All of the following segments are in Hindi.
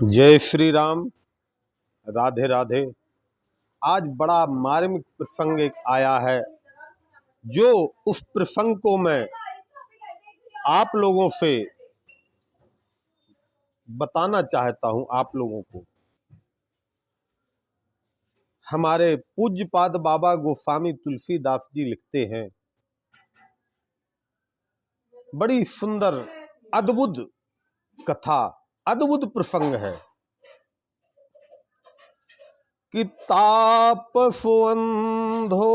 जय श्री राम। राधे राधे। आज बड़ा मार्मिक प्रसंग एक आया है, जो उस प्रसंग को मैं आप लोगों से बताना चाहता हूं। आप लोगों को हमारे पूज्यपाद बाबा गोस्वामी तुलसीदास जी लिखते हैं, बड़ी सुंदर अद्भुत कथा, अद्भुत प्रसंग है कि तापसु अंधो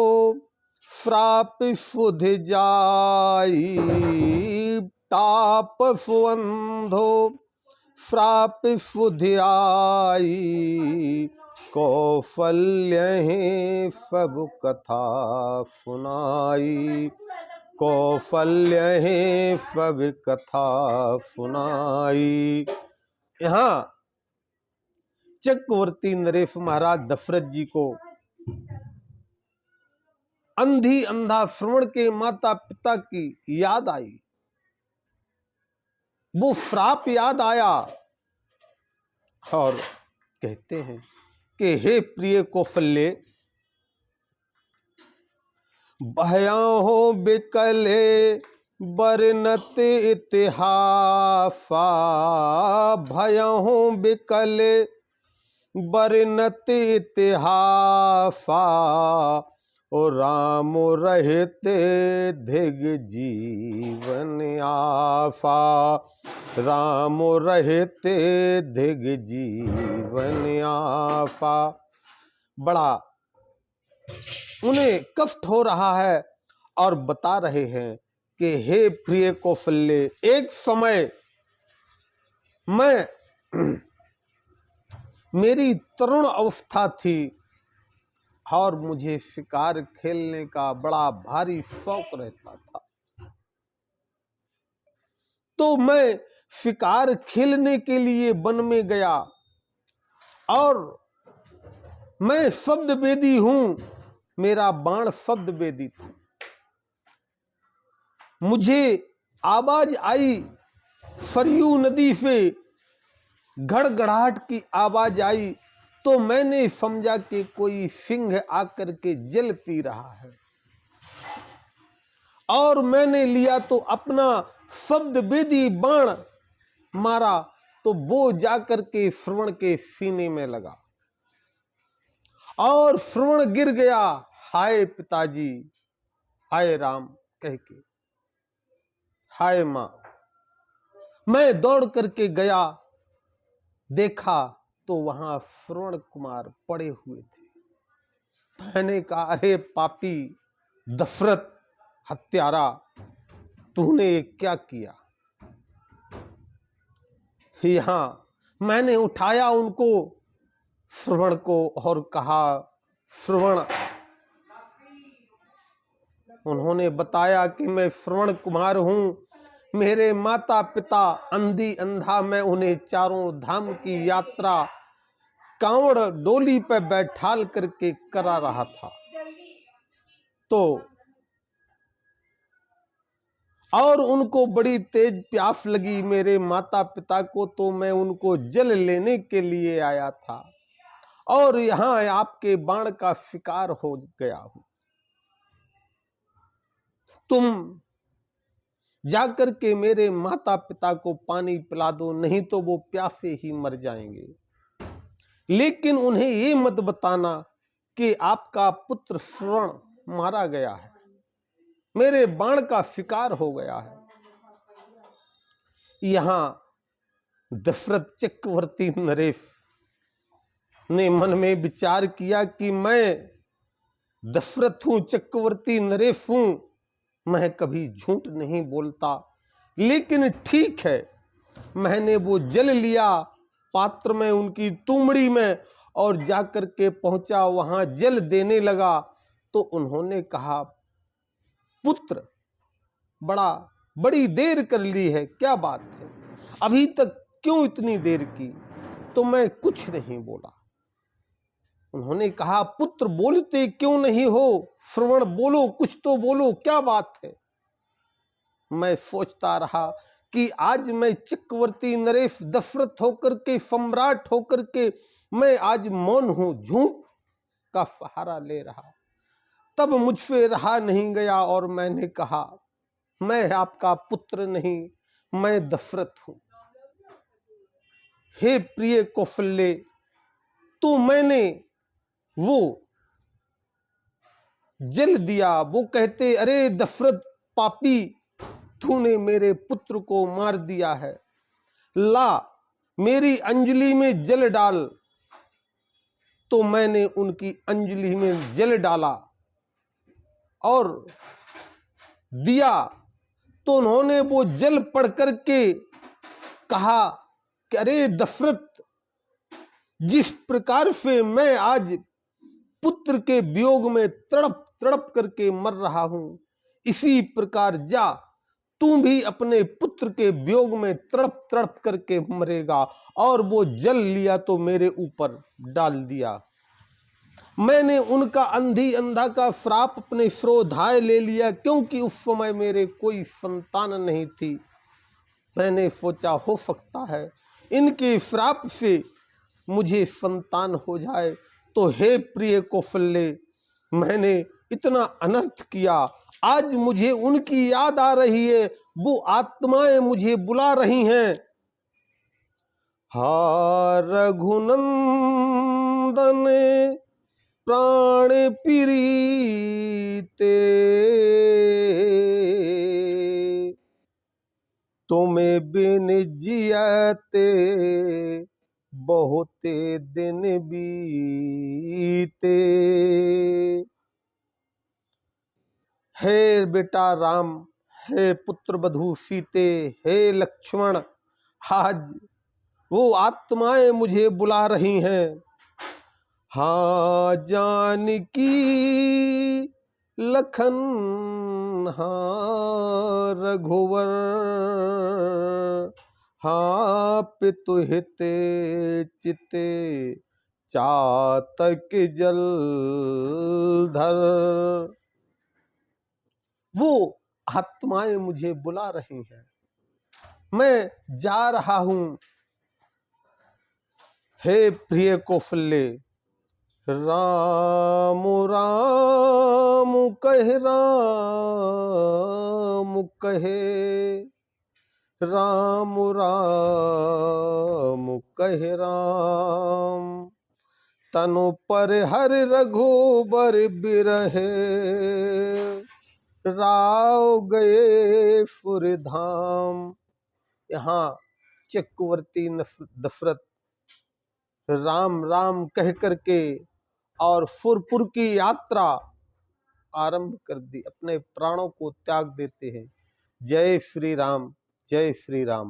श्रापिसुधि जाई, तापसु अंधो श्रापिसुधि आई, कौशल्य ही सब कथा सुनाई, कौशल्य ही सब कथा सुनाई। यहाँ चक्रवर्ती नरेश महाराज दशरथ जी को अंधी अंधा श्रवण के माता पिता की याद आई, वो श्राप याद आया और कहते हैं कि हे प्रिय कौशल्य, भयाहो बिकले बरनत इतिहासा, भयाहो बिकले बरनत इतिहासा, ओ राम रहते धिग जीवन आफा, राम रहते धिग जीवन आफा। बड़ा उन्हें कष्ट हो रहा है और बता रहे हैं कि हे प्रिय कौशल्य, एक समय मैं मेरी तरुण अवस्था थी और मुझे शिकार खेलने का बड़ा भारी शौक रहता था, तो मैं शिकार खेलने के लिए वन में गया और मैं शब्द वेदी हूं, मेरा बाण शब्द वेदी था। मुझे आवाज आई सरयू नदी से, गड़गड़ाहट की आवाज आई, तो मैंने समझा कि कोई सिंह आकर के जल पी रहा है और मैंने लिया तो अपना शब्द वेदी बाण मारा, तो वो जाकर के श्रवण के सीने में लगा और श्रवण गिर गया। हाय पिताजी, हाय राम कह के, हाय मां। मैं दौड़ करके गया, देखा तो वहां श्रवण कुमार पड़े हुए थे। मैंने कहा, अरे पापी दशरथ हत्यारा, तूने क्या किया? यहां मैंने उठाया उनको, श्रवण को, और कहा, श्रवण, उन्होंने बताया कि मैं श्रवण कुमार हूं, मेरे माता पिता अंधी अंधा, मैं उन्हें चारों धाम की यात्रा कांवड़ डोली पर बैठाल करके करा रहा था, तो और उनको बड़ी तेज प्यास लगी मेरे माता पिता को, तो मैं उनको जल लेने के लिए आया था और यहां आपके बाण का शिकार हो गया हूं। तुम जाकर के मेरे माता पिता को पानी पिला दो, नहीं तो वो प्यासे ही मर जाएंगे। लेकिन उन्हें ये मत बताना कि आपका पुत्र श्रवण मारा गया है, मेरे बाण का शिकार हो गया है। यहां दशरथ चक्रवर्ती नरेश ने मन में विचार किया कि मैं दशरथ हूं, चक्रवर्ती नरेश हूं, मैं कभी झूठ नहीं बोलता, लेकिन ठीक है, मैंने वो जल लिया पात्र में, उनकी तुमड़ी में, और जाकर के पहुंचा, वहां जल देने लगा, तो उन्होंने कहा, पुत्र बड़ी देर कर ली है, क्या बात है, अभी तक क्यों इतनी देर की? तो मैं कुछ नहीं बोला। उन्होंने कहा, पुत्र बोलते क्यों नहीं हो? श्रवण बोलो, कुछ तो बोलो, क्या बात है? मैं सोचता रहा कि आज मैं चक्रवर्ती नरेश दशरथ होकर के, सम्राट होकर के मैं आज मौन हूं, झूठ का सहारा ले रहा। तब मुझसे रहा नहीं गया और मैंने कहा, मैं आपका पुत्र नहीं, मैं दशरथ हूं। हे प्रिय कौशल्य, तो मैंने वो जल दिया। वो कहते, अरे दशरथ पापी, तूने मेरे पुत्र को मार दिया है, ला मेरी अंजलि में जल डाल। तो मैंने उनकी अंजलि में जल डाला और दिया। तो उन्होंने वो जल पढ़ करके कहा कि अरे दशरथ, जिस प्रकार से मैं आज पुत्र के वियोग में तड़प तड़प करके मर रहा हूं, इसी प्रकार जा तू भी अपने पुत्र के वियोग में तड़प तड़प करके मरेगा। और वो जल लिया तो मेरे ऊपर डाल दिया। मैंने उनका अंधी अंधा का श्राप अपने श्रोधाय ले लिया, क्योंकि उस समय मेरे कोई संतान नहीं थी। मैंने सोचा हो सकता है इनके श्राप से मुझे संतान हो जाए। तो हे प्रिय कौशल्य, मैंने इतना अनर्थ किया, आज मुझे उनकी याद आ रही है, वो आत्माएं मुझे बुला रही हैं। हा रघुनंदन प्राण प्रीते, तुम्हें बिन जियते बहुते दिन बीते। हे बेटा राम, हे पुत्र बधू सीते, हे लक्ष्मण, आज वो आत्माएं मुझे बुला रही हैं। हाँ जानकी लखन, हाँ रघुवर, हाँ पितु हिते चिते चातक जलधर। वो आत्माएं मुझे बुला रही हैं, मैं जा रहा हूं। हे प्रिय कौशल्य, राम राम कहे, राम कहे, राम राम कहे राम। तनु पर हर रघुबर बिरहे, राव गए सुरधाम। यहाँ चक्रवर्ती दशरथ राम राम कह करके और सुरपुर की यात्रा आरंभ कर दी, अपने प्राणों को त्याग देते हैं। जय श्री राम, जय श्री राम।